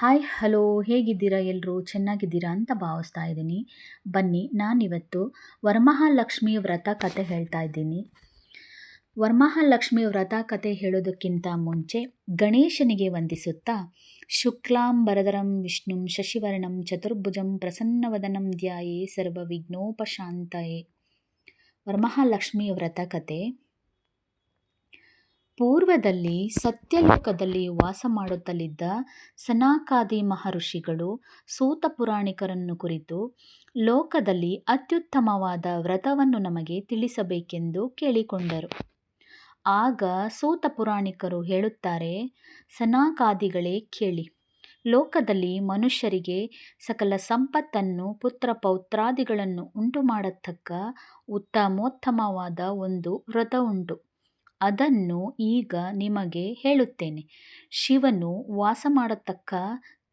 Hi hello ಹೇಗಿದ್ದೀರಾ ಎಲ್ಲರೂ ಚೆನ್ನಾಗಿದ್ದೀರಾ ಅಂತ ಭಾವಿಸ್ತಾ ಇದ್ದೀನಿ. ಬನ್ನಿ ನಾನಿವತ್ತು ವರಮಹಾಲಕ್ಷ್ಮಿ ವ್ರತ ಕತೆ ಹೇಳ್ತಾ ಇದ್ದೀನಿ. ವರಮಹಾಲಕ್ಷ್ಮಿ ವ್ರತ ಕತೆ ಹೇಳೋದಕ್ಕಿಂತ ಮುಂಚೆ ಗಣೇಶನಿಗೆ ವಂದಿಸುತ್ತಾ ಶುಕ್ಲಾಂಬರಧರಂ ವಿಷ್ಣುಂ ಶಶಿವರ್ಣಂ ಚತುರ್ಭುಜಂ ಪ್ರಸನ್ನವದನಂ ಧ್ಯಾಯೇ ಸರ್ವವಿಘ್ನೋಪಶಾಂತಯೇ. ವರಮಹಾಲಕ್ಷ್ಮಿ ವ್ರತ ಕತೆ. ಪೂರ್ವದಲ್ಲಿ ಸತ್ಯಲೋಕದಲ್ಲಿ ವಾಸ ಮಾಡುತ್ತಲಿದ್ದ ಸನಕಾದಿ ಮಹರ್ಷಿಗಳು ಸೂತ ಪುರಾಣಿಕರನ್ನು ಕುರಿತು ಲೋಕದಲ್ಲಿ ಅತ್ಯುತ್ತಮವಾದ ವ್ರತವನ್ನು ನಮಗೆ ತಿಳಿಸಬೇಕೆಂದು ಕೇಳಿಕೊಂಡರು. ಆಗ ಸೂತ ಪುರಾಣಿಕರು ಹೇಳುತ್ತಾರೆ, ಸನಕಾದಿಗಳೇ ಕೇಳಿ, ಲೋಕದಲ್ಲಿ ಮನುಷ್ಯರಿಗೆ ಸಕಲ ಸಂಪತ್ತನ್ನು ಪುತ್ರ ಪೌತ್ರಾದಿಗಳನ್ನು ಉಂಟು ಮಾಡತಕ್ಕ ಉತ್ತಮೋತ್ತಮವಾದ ಒಂದು ವ್ರತ ಉಂಟು. ಅದನ್ನು ಈಗ ನಿಮಗೆ ಹೇಳುತ್ತೇನೆ. ಶಿವನು ವಾಸ ಮಾಡತಕ್ಕ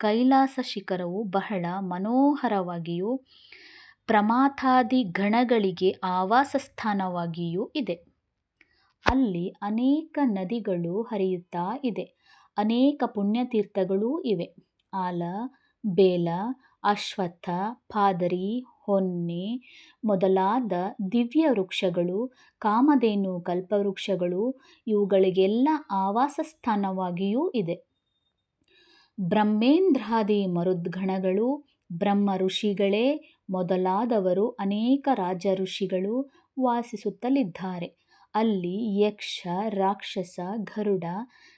ಕೈಲಾಸ ಶಿಖರವು ಬಹಳ ಮನೋಹರವಾಗಿಯೂ ಪ್ರಮಾಥಾದಿ ಗಣಗಳಿಗೆ ಆವಾಸ ಸ್ಥಾನವಾಗಿಯೂ ಇದೆ. ಅಲ್ಲಿ ಅನೇಕ ನದಿಗಳು ಹರಿಯುತ್ತಾ ಇದೆ. ಅನೇಕ ಪುಣ್ಯತೀರ್ಥಗಳೂ ಇವೆ. ಆಲ, ಬೇಲ, ಅಶ್ವತ್ಥ, ಪಾದರಿ, ಹೊನ್ನೆ ಮೊದಲಾದ ದಿವ್ಯ ವೃಕ್ಷಗಳು, ಕಾಮಧೇನು ಕಲ್ಪವೃಕ್ಷಗಳು ಇವುಗಳಿಗೆಲ್ಲ ಆವಾಸ ಸ್ಥಾನವಾಗಿಯೂ ಇದೆ. ಬ್ರಹ್ಮೇಂದ್ರಾದಿ ಮರುದ್ಗಣಗಳು, ಬ್ರಹ್ಮ ಋಷಿಗಳೇ ಮೊದಲಾದವರು ಅನೇಕ ರಾಜ ಋಷಿಗಳು ವಾಸಿಸುತ್ತಲಿದ್ದಾರೆ. ಅಲ್ಲಿ ಯಕ್ಷ, ರಾಕ್ಷಸ, ಗರುಡ,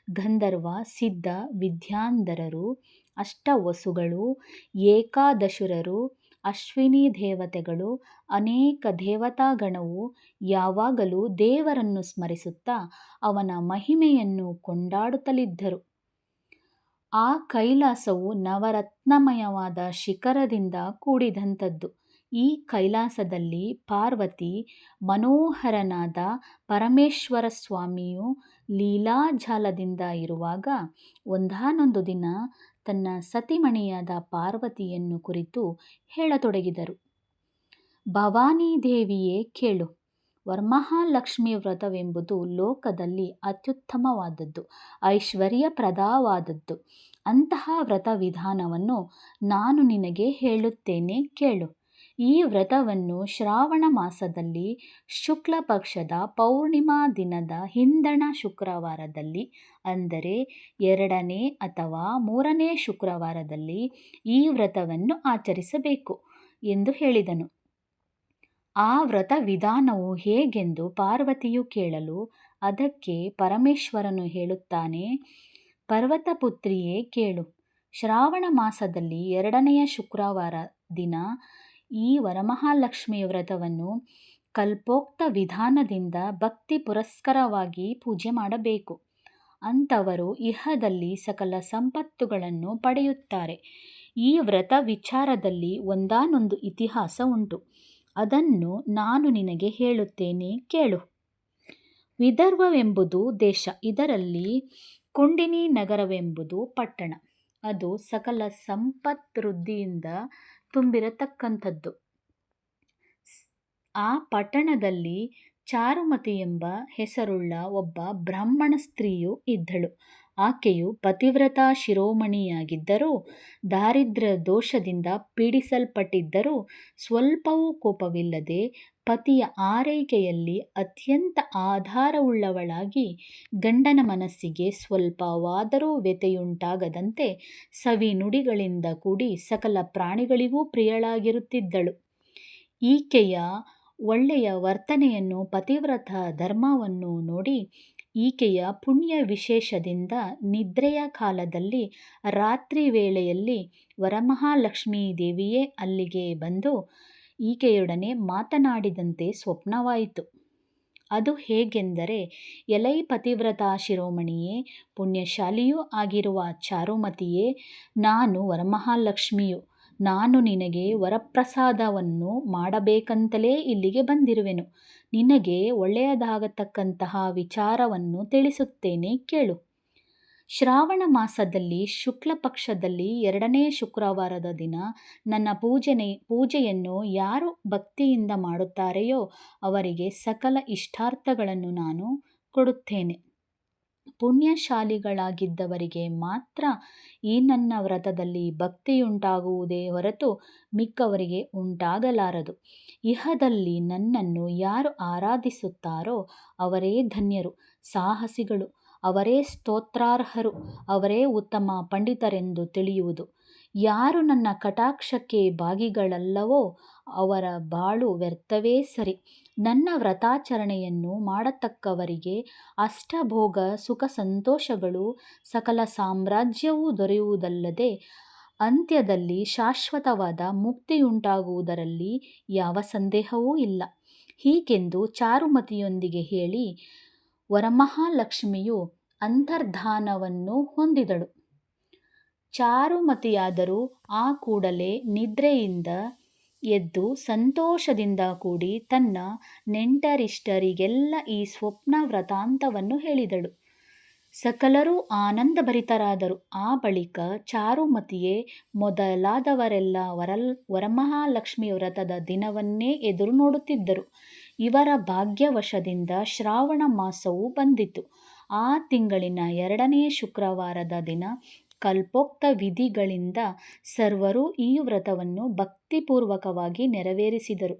ಗಂಧರ್ವ, ಸಿದ್ಧ, ವಿದ್ಯಾಂಧರರು, ಅಷ್ಟವಸುಗಳು, ಏಕಾದಶುರರು, ಅಶ್ವಿನಿ ದೇವತೆಗಳು, ಅನೇಕ ದೇವತಾಗಣವು ಯಾವಾಗಲೂ ದೇವರನ್ನು ಸ್ಮರಿಸುತ್ತಾ ಅವನ ಮಹಿಮೆಯನ್ನು ಕೊಂಡಾಡುತ್ತಲಿದ್ದರು. ಆ ಕೈಲಾಸವು ನವರತ್ನಮಯವಾದ ಶಿಖರದಿಂದ ಕೂಡಿದಂಥದ್ದು. ಈ ಕೈಲಾಸದಲ್ಲಿ ಪಾರ್ವತಿ ಮನೋಹರನಾದ ಪರಮೇಶ್ವರ ಸ್ವಾಮಿಯು ಲೀಲಾಜಾಲದಿಂದ ಇರುವಾಗ ಒಂದಾನೊಂದು ದಿನ ತನ್ನ ಸತಿಮಣಿಯಾದ ಪಾರ್ವತಿಯನ್ನು ಕುರಿತು ಹೇಳತೊಡಗಿದರು. ಭವಾನಿ ದೇವಿಯೇ ಕೇಳು, ವರಮಹಾಲಕ್ಷ್ಮಿ ವ್ರತವೆಂಬುದು ಲೋಕದಲ್ಲಿ ಅತ್ಯುತ್ತಮವಾದದ್ದು, ಐಶ್ವರ್ಯಪ್ರದವಾದದ್ದು. ಅಂತಹ ವ್ರತ ವಿಧಾನವನ್ನು ನಾನು ನಿನಗೆ ಹೇಳುತ್ತೇನೆ ಕೇಳು. ಈ ವ್ರತವನ್ನು ಶ್ರಾವಣ ಮಾಸದಲ್ಲಿ ಶುಕ್ಲ ಪಕ್ಷದ ಪೌರ್ಣಿಮಾ ದಿನದ ಹಿಂದಣ ಶುಕ್ರವಾರದಲ್ಲಿ, ಅಂದರೆ 2ನೇ ಅಥವಾ 3ನೇ ಶುಕ್ರವಾರದಲ್ಲಿ ಈ ವ್ರತವನ್ನು ಆಚರಿಸಬೇಕು ಎಂದು ಹೇಳಿದನು. ಆ ವ್ರತ ವಿಧಾನವು ಹೇಗೆಂದು ಪಾರ್ವತಿಯು ಕೇಳಲು, ಅದಕ್ಕೆ ಪರಮೇಶ್ವರನು ಹೇಳುತ್ತಾನೆ, ಪರ್ವತಪುತ್ರಿಯೇ ಕೇಳು, ಶ್ರಾವಣ ಮಾಸದಲ್ಲಿ 2ನೆಯ ಶುಕ್ರವಾರ ದಿನ ಈ ವರಮಹಾಲಕ್ಷ್ಮಿ ವ್ರತವನ್ನು ಕಲ್ಪೋಕ್ತ ವಿಧಾನದಿಂದ ಭಕ್ತಿ ಪುರಸ್ಕರವಾಗಿ ಪೂಜೆ ಮಾಡಬೇಕು. ಅಂಥವರು ಇಹದಲ್ಲಿ ಸಕಲ ಸಂಪತ್ತುಗಳನ್ನು ಪಡೆಯುತ್ತಾರೆ. ಈ ವ್ರತ ವಿಚಾರದಲ್ಲಿ ಒಂದಾನೊಂದು ಇತಿಹಾಸ ಉಂಟು. ಅದನ್ನು ನಾನು ನಿನಗೆ ಹೇಳುತ್ತೇನೆ ಕೇಳು. ವಿದರ್ಭವೆಂಬುದು ದೇಶ, ಇದರಲ್ಲಿ ಕುಂಡಿನಿ ನಗರವೆಂಬುದು ಪಟ್ಟಣ. ಅದು ಸಕಲ ಸಂಪದ್ವೃದ್ಧಿಯಿಂದ ತುಂಬಿರತಕ್ಕಂಥದ್ದು. ಆ ಪಟ್ಟಣದಲ್ಲಿ ಚಾರುಮತಿ ಎಂಬ ಹೆಸರುಳ್ಳ ಒಬ್ಬ ಬ್ರಾಹ್ಮಣ ಸ್ತ್ರೀಯು ಇದ್ದಳು. ಆಕೆಯು ಪತಿವ್ರತಾ ಶಿರೋಮಣಿಯಾಗಿದ್ದರೂ ದಾರಿದ್ರ್ಯ ದೋಷದಿಂದ ಪೀಡಿಸಲ್ಪಟ್ಟಿದ್ದರೂ ಸ್ವಲ್ಪವೂ ಕೋಪವಿಲ್ಲದೆ ಪತಿಯ ಆರೈಕೆಯಲ್ಲಿ ಅತ್ಯಂತ ಆಧಾರವುಳ್ಳವಳಾಗಿ ಗಂಡನ ಮನಸ್ಸಿಗೆ ಸ್ವಲ್ಪವಾದರೂ ವ್ಯಥೆಯುಂಟಾಗದಂತೆ ಸವಿ ನುಡಿಗಳಿಂದ ಕೂಡಿ ಸಕಲ ಪ್ರಾಣಿಗಳಿಗೂ ಪ್ರಿಯಳಾಗಿರುತ್ತಿದ್ದಳು. ಈಕೆಯ ಒಳ್ಳೆಯ ವರ್ತನೆಯನ್ನು, ಪತಿವ್ರತ ಧರ್ಮವನ್ನು ನೋಡಿ ಈಕೆಯ ಪುಣ್ಯ ವಿಶೇಷದಿಂದ ನಿದ್ರೆಯ ಕಾಲದಲ್ಲಿ ರಾತ್ರಿ ವೇಳೆಯಲ್ಲಿ ವರಮಹಾಲಕ್ಷ್ಮೀ ದೇವಿಯೇ ಅಲ್ಲಿಗೆ ಬಂದು ಈಕೆಯೊಡನೆ ಮಾತನಾಡಿದಂತೆ ಸ್ವಪ್ನವಾಯಿತು. ಅದು ಹೇಗೆಂದರೆ, ಎಲೈ ಪತಿವ್ರತಾ ಶಿರೋಮಣಿಯೇ, ಪುಣ್ಯಶಾಲಿಯೂ ಆಗಿರುವ ಚಾರುಮತಿಯೇ, ನಾನು ವರಮಹಾಲಕ್ಷ್ಮಿಯು. ನಾನು ನಿನಗೆ ವರಪ್ರಸಾದವನ್ನು ಮಾಡಬೇಕಂತಲೇ ಇಲ್ಲಿಗೆ ಬಂದಿರುವೆನು. ನಿನಗೆ ಒಳ್ಳೆಯದಾಗತಕ್ಕಂತಹ ವಿಚಾರವನ್ನು ತಿಳಿಸುತ್ತೇನೆ ಕೇಳು. ಶ್ರಾವಣ ಮಾಸದಲ್ಲಿ ಶುಕ್ಲ ಪಕ್ಷದಲ್ಲಿ 2ನೇ ಶುಕ್ರವಾರದ ದಿನ ನನ್ನ ಪೂಜೆಯನ್ನು ಯಾರು ಭಕ್ತಿಯಿಂದ ಮಾಡುತ್ತಾರೆಯೋ ಅವರಿಗೆ ಸಕಲ ಇಷ್ಟಾರ್ಥಗಳನ್ನು ನಾನು ಕೊಡುತ್ತೇನೆ. ಪುಣ್ಯಶಾಲಿಗಳಾಗಿದ್ದವರಿಗೆ ಮಾತ್ರ ಈ ನನ್ನ ವ್ರತದಲ್ಲಿ ಭಕ್ತಿಯುಂಟಾಗುವುದೇ ಹೊರತು ಮಿಕ್ಕವರಿಗೆ ಉಂಟಾಗಲಾರದು. ಇಹದಲ್ಲಿ ನನ್ನನ್ನು ಯಾರು ಆರಾಧಿಸುತ್ತಾರೋ ಅವರೇ ಧನ್ಯರು, ಸಾಹಸಿಗಳು, ಅವರೇ ಸ್ತೋತ್ರಾರ್ಹರು, ಅವರೇ ಉತ್ತಮ ಪಂಡಿತರೆಂದು ತಿಳಿಯುವುದು. ಯಾರು ನನ್ನ ಕಟಾಕ್ಷಕ್ಕೆ ಭಾಗಿಗಳಲ್ಲವೋ ಅವರ ಬಾಳು ವ್ಯರ್ಥವೇ ಸರಿ. ನನ್ನ ವ್ರತಾಚರಣೆಯನ್ನು ಮಾಡತಕ್ಕವರಿಗೆ ಅಷ್ಟಭೋಗ ಸುಖ ಸಂತೋಷಗಳು ಸಕಲ ಸಾಮ್ರಾಜ್ಯವೂ ದೊರೆಯುವುದಲ್ಲದೆ ಅಂತ್ಯದಲ್ಲಿ ಶಾಶ್ವತವಾದ ಮುಕ್ತಿಯುಂಟಾಗುವುದರಲ್ಲಿ ಯಾವ ಸಂದೇಹವೂ ಇಲ್ಲ. ಹೀಗೆಂದು ಚಾರುಮತಿಯೊಂದಿಗೆ ಹೇಳಿ ವರಮಹಾಲಕ್ಷ್ಮಿಯು ಅಂತರ್ಧಾನವನ್ನು ಹೊಂದಿದಳು. ಚಾರುಮತಿಯಾದರೂ ಆ ಕೂಡಲೇ ನಿದ್ರೆಯಿಂದ ಎದ್ದು ಸಂತೋಷದಿಂದ ಕೂಡಿ ತನ್ನ ನೆಂಟರಿಷ್ಟರಿಗೆಲ್ಲ ಈ ಸ್ವಪ್ನ ವೃತ್ತಾಂತವನ್ನು ಹೇಳಿದಳು. ಸಕಲರೂ ಆನಂದಭರಿತರಾದರು. ಆ ಬಳಿಕ ಚಾರುಮತಿಯೇ ಮೊದಲಾದವರೆಲ್ಲ ವರಮಹಾಲಕ್ಷ್ಮಿ ವ್ರತದ ದಿನವನ್ನೇ ಎದುರು ನೋಡುತ್ತಿದ್ದರು. ಇವರ ಭಾಗ್ಯವಶದಿಂದ ಶ್ರಾವಣ ಮಾಸವು ಬಂದಿತು. ಆ ತಿಂಗಳಿನ 2ನೇ ಶುಕ್ರವಾರದ ದಿನ ಕಲ್ಪೋಕ್ತ ವಿಧಿಗಳಿಂದ ಸರ್ವರೂ ಈ ವ್ರತವನ್ನು ಭಕ್ತಿಪೂರ್ವಕವಾಗಿ ನೆರವೇರಿಸಿದರು.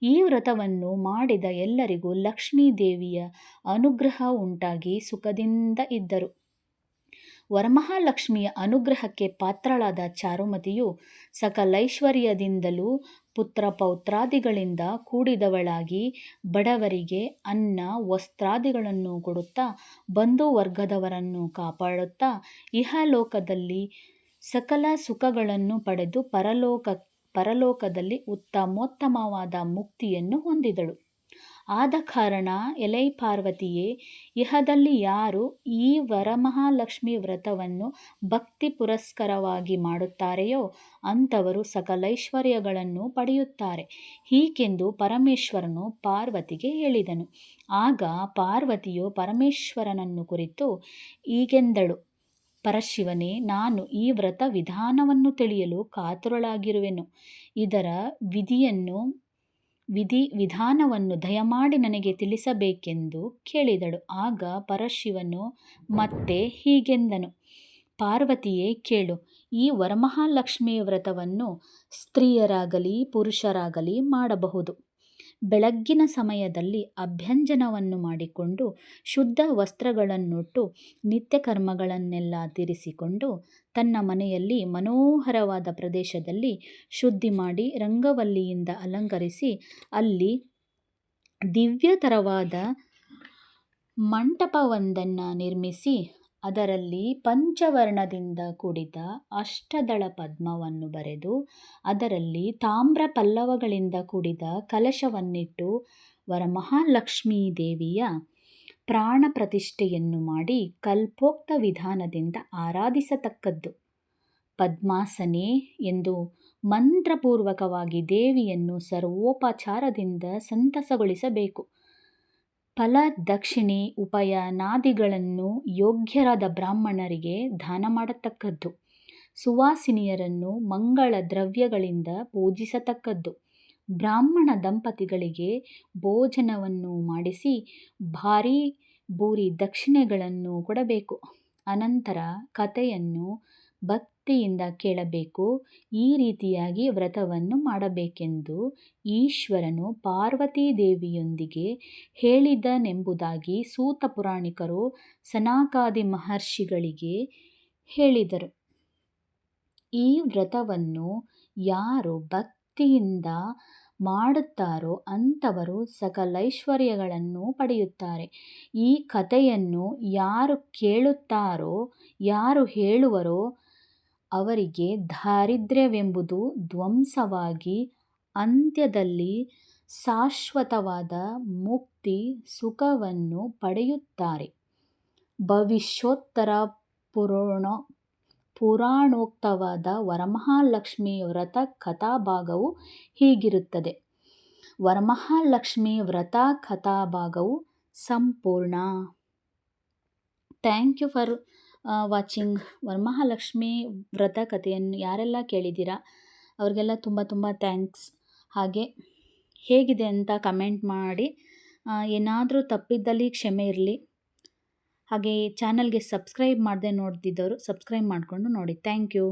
ಈ ವ್ರತವನ್ನು ಮಾಡಿದ ಎಲ್ಲರಿಗೂ ಲಕ್ಷ್ಮೀದೇವಿಯ ಅನುಗ್ರಹ ಉಂಟಾಗಿ ಸುಖದಿಂದ ಇದ್ದರು. ವರಮಹಾಲಕ್ಷ್ಮಿಯ ಅನುಗ್ರಹಕ್ಕೆ ಪಾತ್ರಳಾದ ಚಾರುಮತಿಯು ಸಕಲೈಶ್ವರ್ಯದಿಂದಲೂ ಪುತ್ರಪೌತ್ರಾದಿಗಳಿಂದ ಕೂಡಿದವಳಾಗಿ ಬಡವರಿಗೆ ಅನ್ನ ವಸ್ತ್ರಾದಿಗಳನ್ನು ಕೊಡುತ್ತಾ ಬಂಧು ವರ್ಗದವರನ್ನು ಕಾಪಾಡುತ್ತಾ ಇಹಲೋಕದಲ್ಲಿ ಸಕಲ ಸುಖಗಳನ್ನು ಪಡೆದು ಪರಲೋಕದಲ್ಲಿ ಉತ್ತಮೋತ್ತಮವಾದ ಮುಕ್ತಿಯನ್ನು ಹೊಂದಿದಳು. ಆದ ಕಾರಣ ಎಲೈ ಪಾರ್ವತಿಯೇ, ಇಹದಲ್ಲಿ ಯಾರು ಈ ವರಮಹಾಲಕ್ಷ್ಮಿ ವ್ರತವನ್ನು ಭಕ್ತಿ ಪುರಸ್ಕರವಾಗಿ ಮಾಡುತ್ತಾರೆಯೋ ಅಂಥವರು ಸಕಲೈಶ್ವರ್ಯಗಳನ್ನು ಪಡೆಯುತ್ತಾರೆ. ಹೀಗೆಂದು ಪರಮೇಶ್ವರನು ಪಾರ್ವತಿಗೆ ಹೇಳಿದನು. ಆಗ ಪಾರ್ವತಿಯು ಪರಮೇಶ್ವರನನ್ನು ಕುರಿತು ಹೀಗೆಂದಳು: ಪರಶಿವನೇ, ನಾನು ಈ ವ್ರತ ವಿಧಾನವನ್ನು ತಿಳಿಯಲು ಕಾತುರಳಾಗಿರುವೆನು. ಇದರ ವಿಧಾನವನ್ನು ದಯಮಾಡಿ ನನಗೆ ತಿಳಿಸಬೇಕೆಂದು ಕೇಳಿದಳು. ಆಗ ಪರಶಿವನು ಮತ್ತೆ ಹೀಗೆಂದನು: ಪಾರ್ವತಿಯೇ, ಕೇಳು. ಈ ವರಮಹಾಲಕ್ಷ್ಮಿ ವ್ರತವನ್ನು ಸ್ತ್ರೀಯರಾಗಲಿ ಪುರುಷರಾಗಲಿ ಮಾಡಬಹುದು. ಬೆಳಗ್ಗಿನ ಸಮಯದಲ್ಲಿ ಅಭ್ಯಂಜನವನ್ನು ಮಾಡಿಕೊಂಡು ಶುದ್ಧ ವಸ್ತ್ರಗಳನ್ನುಟ್ಟು ನಿತ್ಯ ಕರ್ಮಗಳನ್ನೆಲ್ಲ ತೀರಿಸಿಕೊಂಡು ತನ್ನ ಮನೆಯಲ್ಲಿ ಮನೋಹರವಾದ ಪ್ರದೇಶದಲ್ಲಿ ಶುದ್ಧಿ ಮಾಡಿ ರಂಗವಲ್ಲಿಯಿಂದ ಅಲಂಕರಿಸಿ ಅಲ್ಲಿ ದಿವ್ಯತರವಾದ ಮಂಟಪವೊಂದನ್ನು ನಿರ್ಮಿಸಿ ಅದರಲ್ಲಿ ಪಂಚವರ್ಣದಿಂದ ಕೂಡಿದ ಅಷ್ಟದಳ ಪದ್ಮವನ್ನು ಬರೆದು ಅದರಲ್ಲಿ ತಾಮ್ರ ಪಲ್ಲವಗಳಿಂದ ಕೂಡಿದ ಕಲಶವನ್ನಿಟ್ಟು ವರಮಹಾಲಕ್ಷ್ಮೀ ದೇವಿಯ ಪ್ರಾಣ ಪ್ರತಿಷ್ಠೆಯನ್ನು ಮಾಡಿ ಕಲ್ಪೋಕ್ತ ವಿಧಾನದಿಂದ ಆರಾಧಿಸತಕ್ಕದ್ದು. ಪದ್ಮಾಸನೆ ಎಂದು ಮಂತ್ರಪೂರ್ವಕವಾಗಿ ದೇವಿಯನ್ನು ಸರ್ವೋಪಚಾರದಿಂದ ಸಂತಸಗೊಳಿಸಬೇಕು. ಫಲ, ದಕ್ಷಿಣೆ, ಉಪಯನಾದಿಗಳನ್ನು ಯೋಗ್ಯರಾದ ಬ್ರಾಹ್ಮಣರಿಗೆ ದಾನ ಮಾಡತಕ್ಕದ್ದು. ಸುವಾಸಿನಿಯರನ್ನು ಮಂಗಳ ದ್ರವ್ಯಗಳಿಂದ ಪೂಜಿಸತಕ್ಕದ್ದು. ಬ್ರಾಹ್ಮಣ ದಂಪತಿಗಳಿಗೆ ಭೋಜನವನ್ನು ಮಾಡಿಸಿ ಭಾರೀ ಭೂರಿ ದಕ್ಷಿಣೆಗಳನ್ನು ಕೊಡಬೇಕು. ಅನಂತರ ಕಥೆಯನ್ನು ಭಕ್ತಿಯಿಂದ ಕೇಳಬೇಕು. ಈ ರೀತಿಯಾಗಿ ವ್ರತವನ್ನು ಮಾಡಬೇಕೆಂದು ಈಶ್ವರನು ಪಾರ್ವತೀದೇವಿಯೊಂದಿಗೆ ಹೇಳಿದನೆಂಬುದಾಗಿ ಸೂತ ಪುರಾಣಿಕರು ಸನಕಾದಿ ಮಹರ್ಷಿಗಳಿಗೆ ಹೇಳಿದರು. ಈ ವ್ರತವನ್ನು ಯಾರು ಭಕ್ತಿಯಿಂದ ಮಾಡುತ್ತಾರೋ ಅಂಥವರು ಸಕಲೈಶ್ವರ್ಯಗಳನ್ನು ಪಡೆಯುತ್ತಾರೆ. ಈ ಕಥೆಯನ್ನು ಯಾರು ಕೇಳುತ್ತಾರೋ, ಯಾರು ಹೇಳುವರೋ ಅವರಿಗೆ ದಾರಿದ್ರ್ಯವೆಂಬುದು ಧ್ವಂಸವಾಗಿ ಅಂತ್ಯದಲ್ಲಿ ಶಾಶ್ವತವಾದ ಮುಕ್ತಿ ಸುಖವನ್ನು ಪಡೆಯುತ್ತಾರೆ. ಭವಿಷ್ಯೋತ್ತರ ಪುರಾಣೋಕ್ತವಾದ ವರಮಹಾಲಕ್ಷ್ಮಿ ವ್ರತ ಕಥಾಭಾಗವು ಹೀಗಿರುತ್ತದೆ. ವರಮಹಾಲಕ್ಷ್ಮಿ ವ್ರತ ಕಥಾಭಾಗವು ಸಂಪೂರ್ಣ. Thank you for watching. Varamahalakshmi ವ್ರತ ಕಥೆಯನ್ನು ಯಾರೆಲ್ಲ ಕೇಳಿದ್ದೀರಾ ಅವ್ರಿಗೆಲ್ಲ ತುಂಬ ತುಂಬ ಥ್ಯಾಂಕ್ಸ್. ಹಾಗೆ ಹೇಗಿದೆ ಅಂತ ಕಮೆಂಟ್ ಮಾಡಿ. ಏನಾದರೂ ತಪ್ಪಿದ್ದಲ್ಲಿ ಕ್ಷಮೆ ಇರಲಿ. ಹಾಗೆ ಚಾನಲ್ಗೆ ಸಬ್ಸ್ಕ್ರೈಬ್ ಮಾಡದೆ ನೋಡ್ತಿದ್ದವರು ಸಬ್ಸ್ಕ್ರೈಬ್ ಮಾಡಿಕೊಂಡು ನೋಡಿ. Thank you.